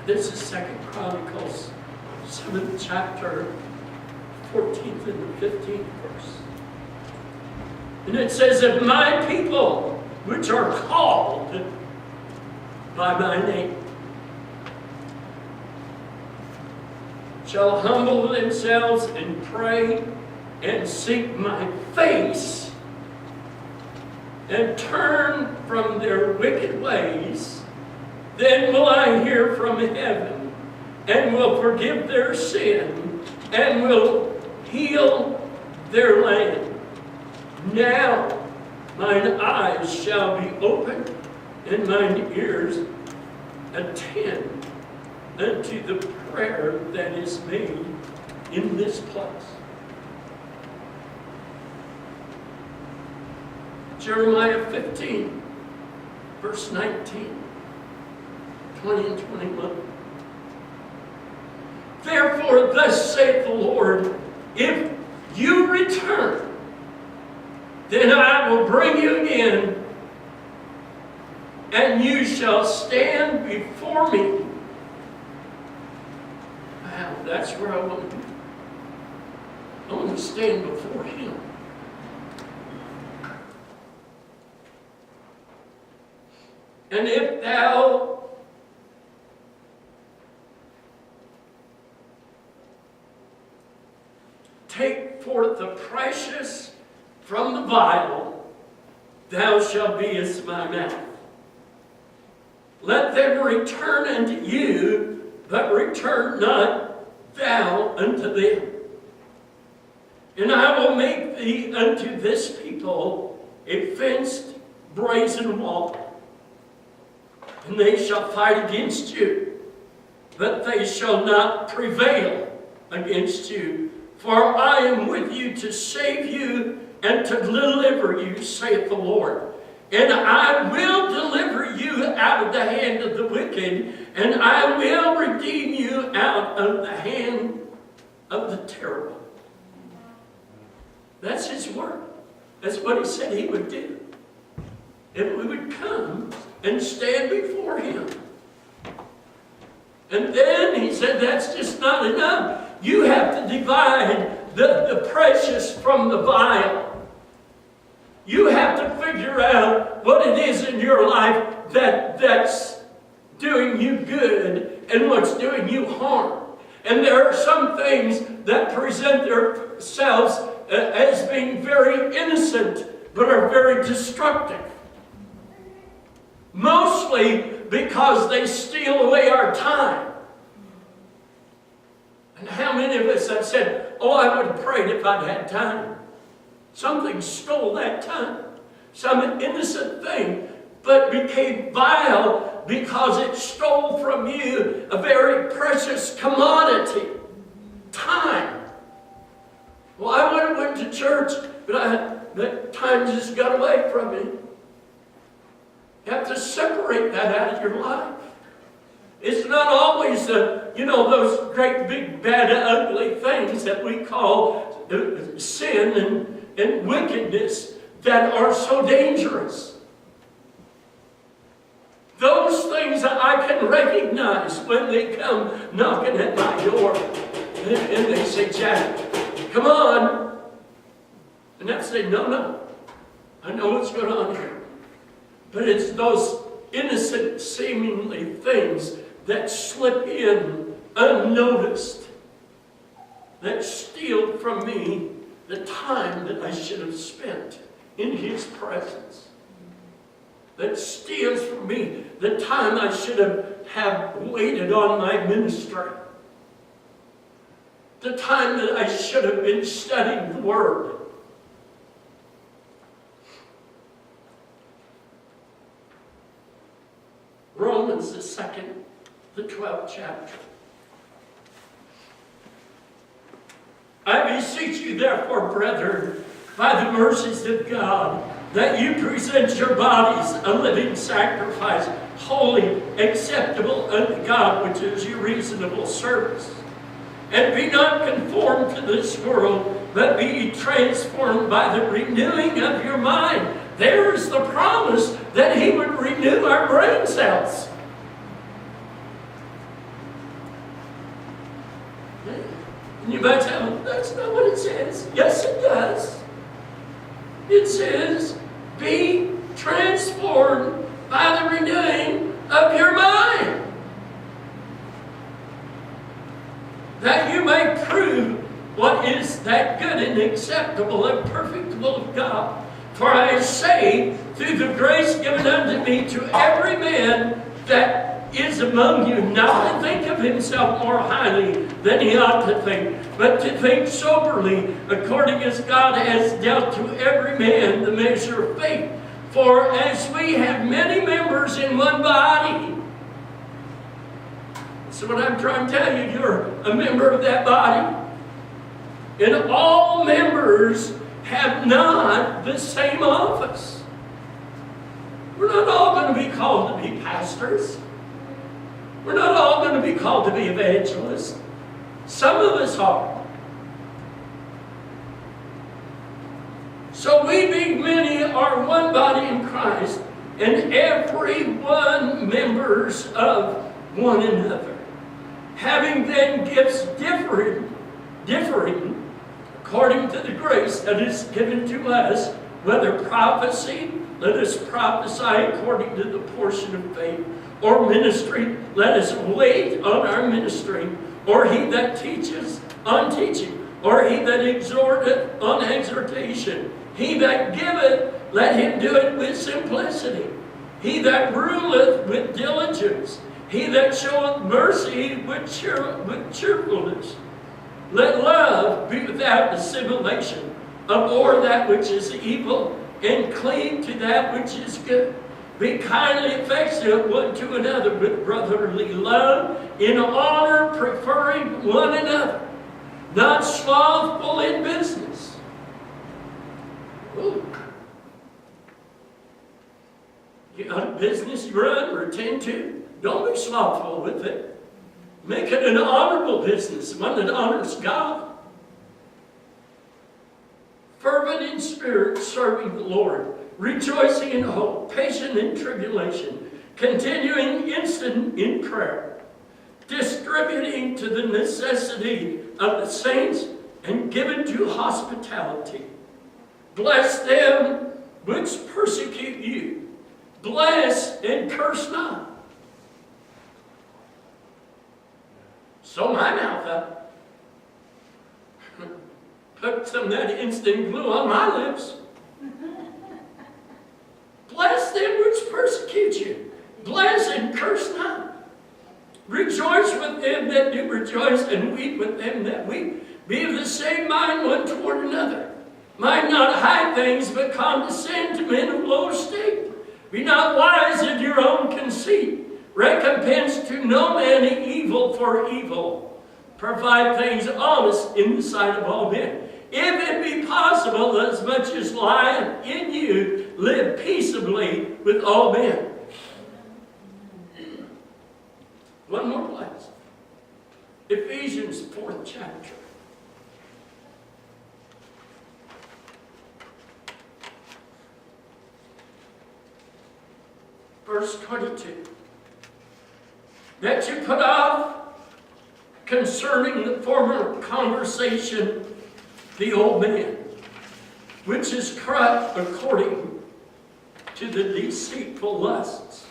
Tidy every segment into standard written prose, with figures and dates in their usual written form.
This is 2 Chronicles, 7th chapter, 14th and the 15th verse. And it says, if my people, which are called by my name, shall humble themselves and pray and seek my face and turn from their wicked ways, then will I hear from heaven and will forgive their sin and will heal their land. Now mine eyes shall be open and mine ears attend unto the prayer that is made in this place. Jeremiah 15, verse 19, 20 and 21. Therefore, thus saith the Lord, if you return, then I will bring you again, and you shall stand before me. Wow, that's where I want to be. I want to stand before Him. And if thou take forth the precious from the vile, thou shalt be as my mouth. Let them return unto you, but return not thou unto them. And I will make thee unto this people a fenced brazen wall. And they shall fight against you, but they shall not prevail against you. For I am with you to save you and to deliver you, saith the Lord. And I will deliver you out of the hand of the wicked, and I will redeem you out of the hand of the terrible. That's His word. That's what He said He would do. If we would come and stand before Him. And then He said, that's just not enough. You have to divide the precious from the vile. You have to figure out what it is in your life that's doing you good and what's doing you harm. And there are some things that present themselves as being very innocent, but are very destructive. Mostly because they steal away our time. And how many of us have said, oh, I would have prayed if I'd had time. Something stole that time. Some innocent thing, but became vile because it stole from you a very precious commodity. Time. Well, I would have went to church, but that time just got away from me. You have to separate that out of your life. It's not always those great big bad ugly things that we call sin and wickedness that are so dangerous. Those things that I can recognize when they come knocking at my door and they say, Jack, come on. And I say, no, I know what's going on here. But it's those innocent, seemingly things that slip in unnoticed, that steal from me the time that I should have spent in His presence. That steals from me the time I should have waited on my ministry. The time that I should have been studying the Word. Romans, the 12th chapter. I beseech you, therefore, brethren, by the mercies of God, that you present your bodies a living sacrifice, holy, acceptable unto God, which is your reasonable service. And be not conformed to this world, but be ye transformed by the renewing of your mind. There is the promise that He would renew our brain cells. And you might say, well, that's not what it says. Yes, it does. It says, be transformed by the renewing of your mind, that you may prove what is that good and acceptable and perfect will of God. For I say, through the grace given unto me, to every man that is among you, not to think of himself more highly than he ought to think, but to think soberly, according as God has dealt to every man the measure of faith. For as we have many members in one body, so what I'm trying to tell you, you're a member of that body. And all members have not the same office. We're not all going to be called to be pastors. We're not all going to be called to be evangelists. Some of us are. So we being many are one body in Christ, and every one members of one another, having then gifts differing according to the grace that is given to us, whether prophecy, let us prophesy according to the portion of faith, or ministry, let us wait on our ministry, or he that teaches on teaching, or he that exhorteth on exhortation. He that giveth, let him do it with simplicity. He that ruleth with diligence. He that showeth mercy with cheerfulness. Let love be without dissimulation. Abhor that which is evil, and cleave to that which is good. Be kindly affectionate one to another with brotherly love, in honor preferring one another, not slothful in business. Ooh. You got a business you run or attend to? Don't be slothful with it. Make it an honorable business, one that honors God. Fervent in spirit, serving the Lord, rejoicing in hope, patient in tribulation, continuing instant in prayer, distributing to the necessity of the saints, and given to hospitality. Bless them which persecute you. Bless and curse not. Sew my mouth up. Put some of that instant glue on my lips. Bless them which persecute you. Bless and curse not. Rejoice with them that do rejoice, and weep with them that weep. Be of the same mind one toward another. Mind not high things, but condescend to men of low estate. Be not wise in your own conceit. Recompense to no man evil for evil. Provide things honest in the sight of all men. If it be possible, as much as lieth in you, live peaceably with all men. One more place. Ephesians 4th chapter. Verse 22. That you put off concerning the former conversation the old man, which is corrupt according to the deceitful lusts,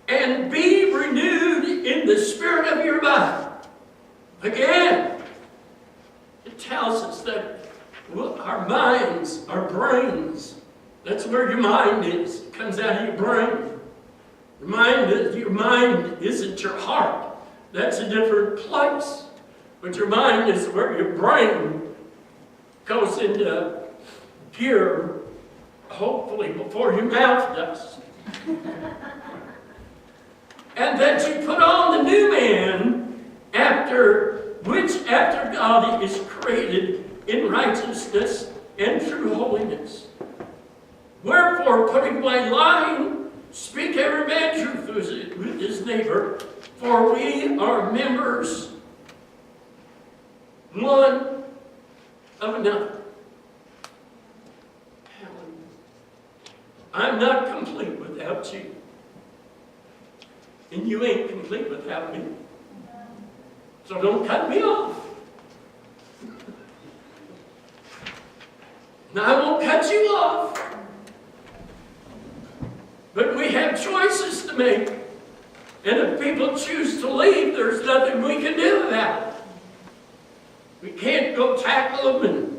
and be renewed in the spirit of your mind. Again, it tells us that our minds, our brains, that's where your mind is. It comes out of your brain. Your mind isn't your heart. That's a different place. But your mind is where your brain goes into gear, hopefully before your mouth does. And that you put on the new man, after God is created in righteousness and true holiness. Wherefore, putting away lying, speak every man truth with his neighbor, for we are members one of another. I'm not complete without you. And you ain't complete without me. So don't cut me off. Now, I won't cut you off. But we have choices to make. And if people choose to leave, there's nothing we can do about it. We can't go tackle them and